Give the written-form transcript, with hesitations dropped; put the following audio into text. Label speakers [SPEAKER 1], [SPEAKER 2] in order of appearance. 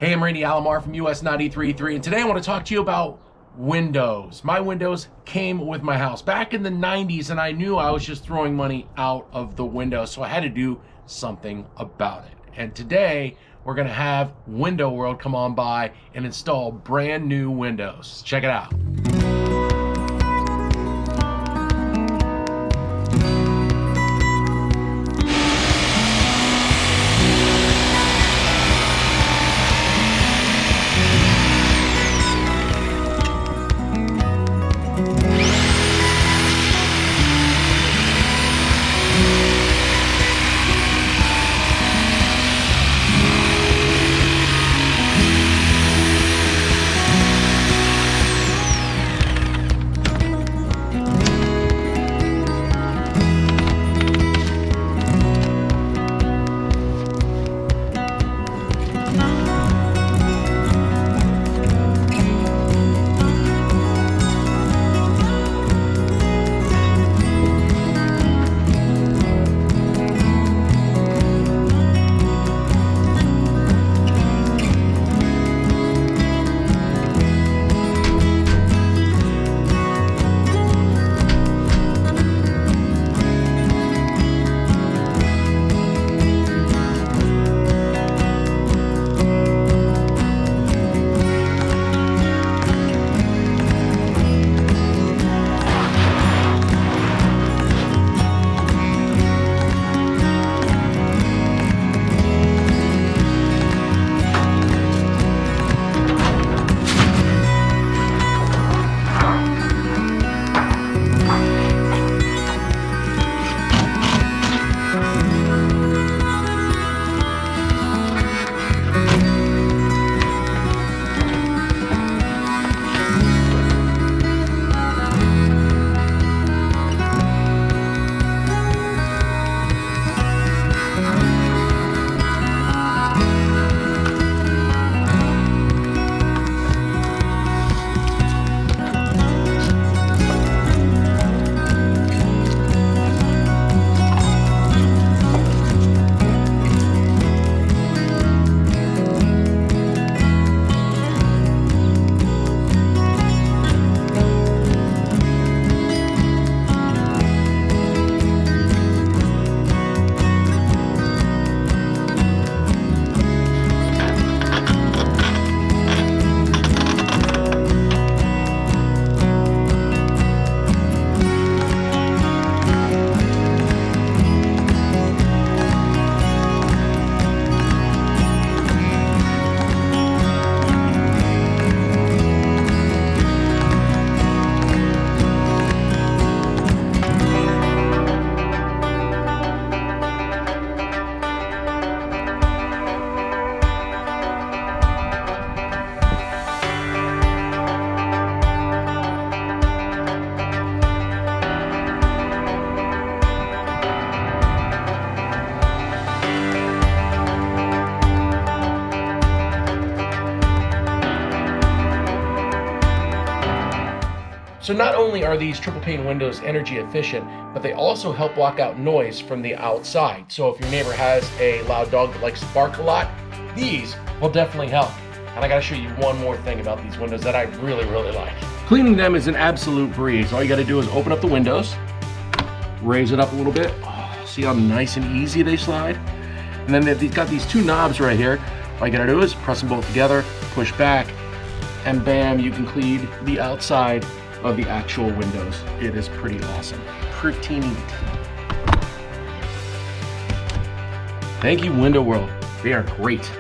[SPEAKER 1] Hey, I'm Randy Alomar from US 933, and today I want to talk to you about windows. My windows came with my house back in the 90s, and I knew I was just throwing money out of the window, so I had to do something about it. And today we're going to have Window World come on by and install brand new windows. Check it out. So not only are these triple pane windows energy efficient, but they also help block out noise from the outside. So if your neighbor has a loud dog that likes to bark a lot, these will definitely help. And I gotta show you one more thing about these windows that I really like. Cleaning them is an absolute breeze. All you gotta do is open up the windows, raise it up a little bit. Oh, see how nice and easy they slide? And then they've got these two knobs right here. All you gotta do is press them both together, push back, and bam, you can clean the outside of the actual windows. It is pretty awesome. Pretty neat. Thank you, Window World. They are great.